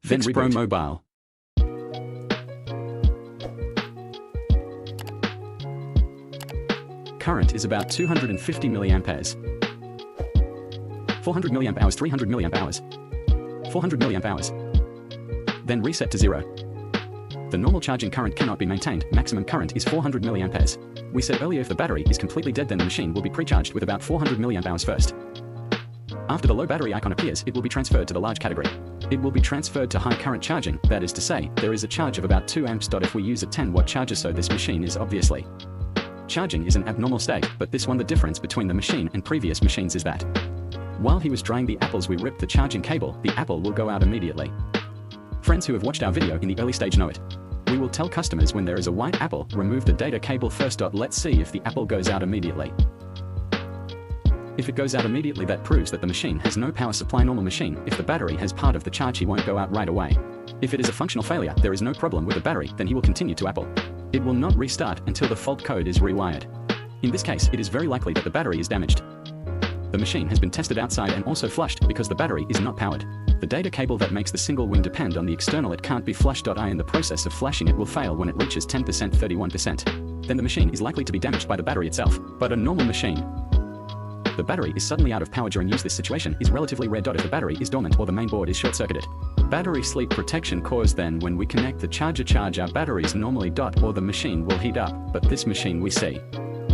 Then Fixpro reboot. Mobile. Current is about 250 milliamperes. 400 milliamp hours, 300 milliamp hours, 400 milliamp hours. Then reset to 0. The normal charging current cannot be maintained. Maximum current is 400 milliamperes. We said earlier if the battery is completely dead, then the machine will be precharged with about 400 milliamp hours first. After the low battery icon appears, it will be transferred to the large category. It will be transferred to high current charging, that is to say, there is a charge of about 2 amps. If we use a 10-watt charger, so this machine is obviously charging is an abnormal state, but this one, the difference between the machine and previous machines is that while he was drying the apples, we ripped the charging cable, the apple will go out immediately. Friends who have watched our video in the early stage know it. We will tell customers when there is a white apple, remove the data cable first. Let's see if the apple goes out immediately. If it goes out immediately, that proves that the machine has no power supply. Normal machine, if the battery has part of the charge, he won't go out right away. If it is a functional failure, there is no problem with the battery, then he will continue to apple. It will not restart until the fault code is rewired. In this case, it is very likely that the battery is damaged. The machine has been tested outside and also flushed because the battery is not powered. The data cable that makes the single wing depend on the external. It can't be flushed. In the process of flashing, it will fail when it reaches 10%, 31%. Then the machine is likely to be damaged by the battery itself. But a normal machine, the battery is suddenly out of power during use. This situation is relatively rare. If the battery is dormant or the main board is short-circuited. Battery sleep protection cause. Then when we connect the charge our batteries normally or the machine will heat up, but this machine we see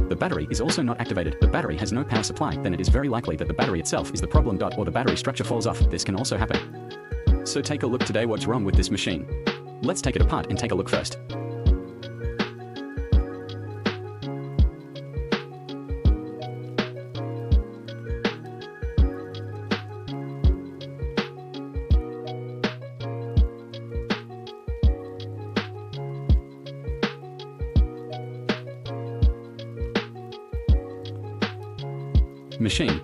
the battery is also not activated. The battery has no power supply. Then it is very likely that the battery itself is the problem. Or the battery structure falls off. This can also happen. So take a look today what's wrong with this machine. Let's take it apart and take a look first. Machine.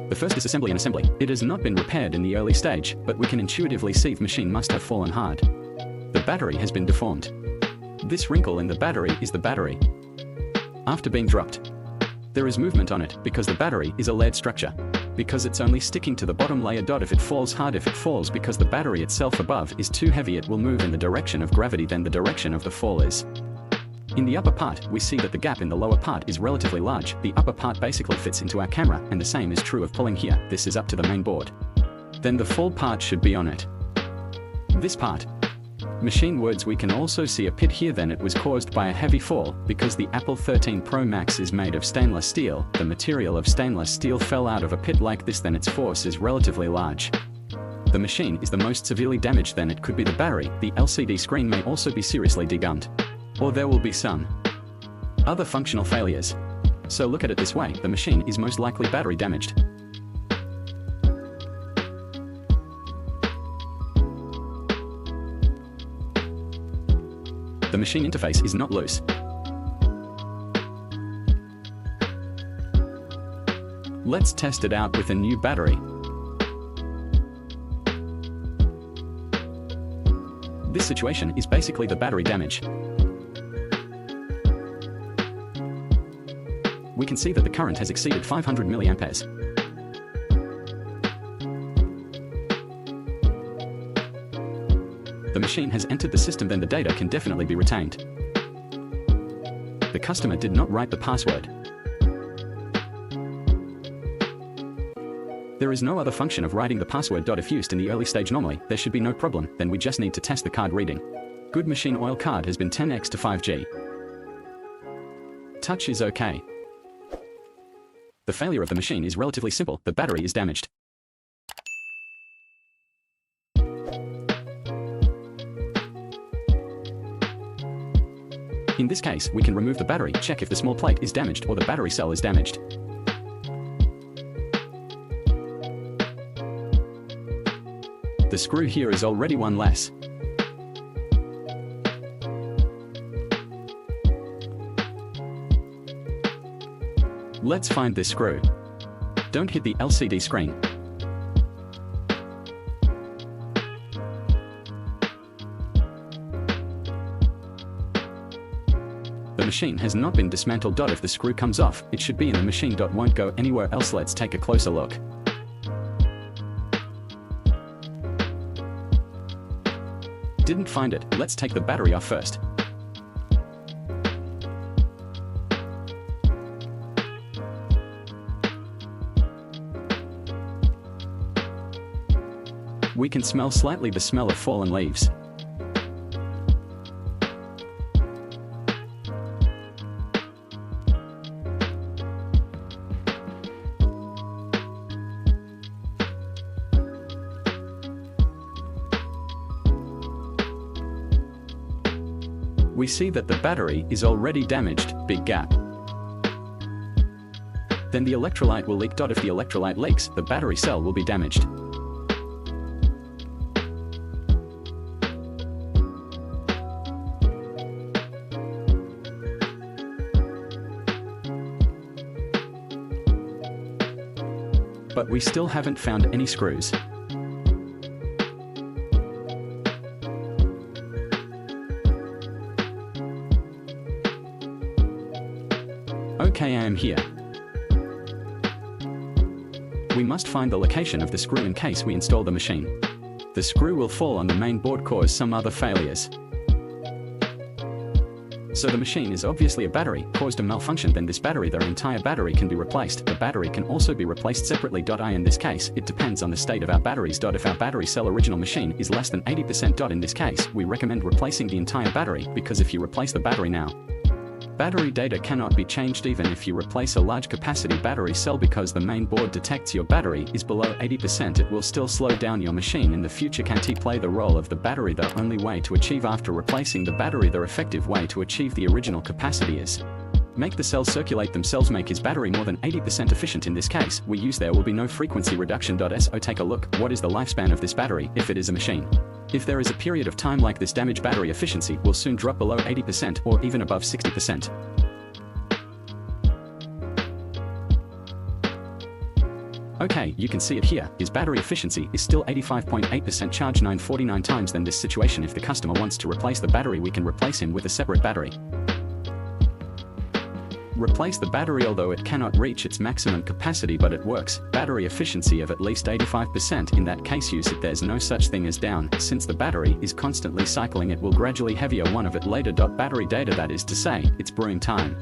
The first is assembly and assembly. It has not been repaired in the early stage, but we can intuitively see the machine must have fallen hard. The battery has been deformed. This wrinkle in the battery is the battery after being dropped. There is movement on it because the battery is a layered structure. Because it's only sticking to the bottom layer. If it falls hard, if it falls because the battery itself above is too heavy, it will move in the direction of gravity. Then the direction of the fall is in the upper part. We see that the gap in the lower part is relatively large. The upper part basically fits into our camera, and the same is true of pulling here. This is up to the main board. Then the fall part should be on it. This part. Machine words, we can also see a pit here. Then it was caused by a heavy fall because the Apple 13 Pro Max is made of stainless steel. The material of stainless steel fell out of a pit like this. Then its force is relatively large. The machine is the most severely damaged. Then it could be the battery. The LCD screen may also be seriously degummed. Or there will be some other functional failures. So look at it this way, the machine is most likely battery damaged. The machine interface is not loose. Let's test it out with a new battery. This situation is basically the battery damage. We can see that the current has exceeded 500 milliamperes. The machine has entered the system, then the data can definitely be retained. The customer did not write the password. There is no other function of writing the password. If used in the early stage normally, there should be no problem, then we just need to test the card reading. Good machine oil card has been 10x to 5G. Touch is okay. The failure of the machine is relatively simple, the battery is damaged. In this case, we can remove the battery, check if the small plate is damaged or the battery cell is damaged. The screw here is already one less. Let's find this screw. Don't hit the LCD screen. The machine has not been dismantled. If the screw comes off, it should be in the machine. Won't go anywhere else. Let's take a closer look. didn't find it. Let's take the battery off first. We can smell slightly the smell of fallen leaves. We see that the battery is already damaged, big gap. Then the electrolyte will leak. If the electrolyte leaks, the battery cell will be damaged. But we still haven't found any screws. Okay, I am here. We must find the location of the screw in case we install the machine. The screw will fall on the main board, cause some other failures. So the machine is obviously a battery, caused a malfunction. Then this battery, the entire battery can be replaced. The battery can also be replaced separately. In this case, it depends on the state of our batteries. If our battery cell original machine is less than 80%, in this case, we recommend replacing the entire battery, because if you replace the battery now, battery data cannot be changed even if you replace a large capacity battery cell, because the main board detects your battery is below 80%. It will still slow down your machine in the future. Can't play the role of the battery. The only way to achieve after replacing the battery, the effective way to achieve the original capacity is make the cells circulate themselves, make his battery more than 80% efficient. In this case, we use there will be no frequency reduction. So take a look, what is the lifespan of this battery if it is a machine? If there is a period of time like this, damaged battery efficiency will soon drop below 80% or even above 60%. Okay, you can see it here. His battery efficiency is still 85.8%, charge 949 times. Then this situation, if the customer wants to replace the battery, we can replace him with a separate battery. Replace the battery, although it cannot reach its maximum capacity, but it works. Battery efficiency of at least 85%. In that case, use it. There's no such thing as down. Since the battery is constantly cycling, it will gradually heavier one of it later. Battery data, that is to say, it's brewing time.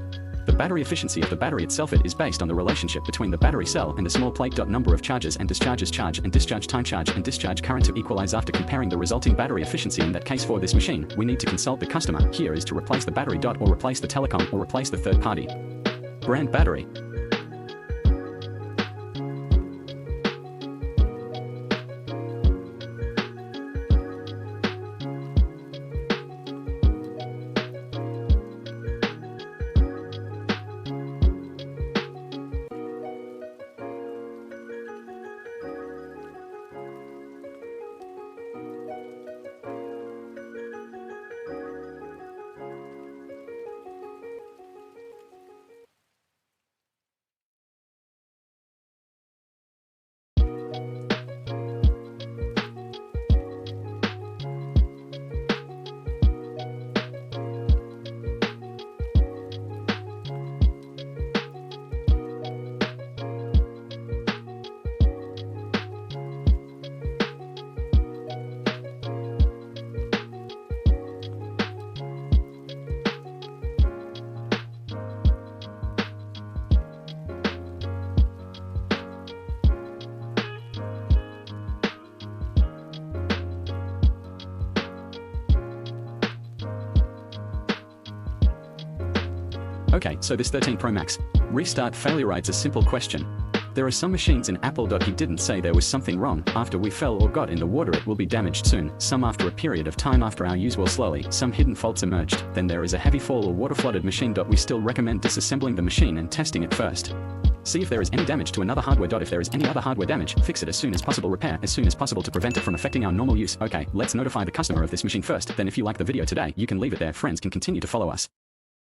The battery efficiency of the battery itself, it is based on the relationship between the battery cell and the small plate. Number of charges and discharges, charge and discharge time, charge and discharge current to equalize. After comparing the resulting battery efficiency, in that case for this machine, we need to consult the customer. Here is to replace the battery. Or replace the telecom, or replace the third party brand battery. Okay, so this 13 Pro Max restart failure, it's a simple question. There are some machines in Apple. He didn't say there was something wrong. After we fell or got in the water, it will be damaged soon. Some after a period of time after our use will slowly. Some hidden faults emerged. Then there is a heavy fall or water flooded machine. We still recommend disassembling the machine and testing it first. See if there is any damage to another hardware. If there is any other hardware damage, fix it as soon as possible. Repair as soon as possible to prevent it from affecting our normal use. Okay, let's notify the customer of this machine first. Then if you like the video today, you can leave it there. Friends can continue to follow us.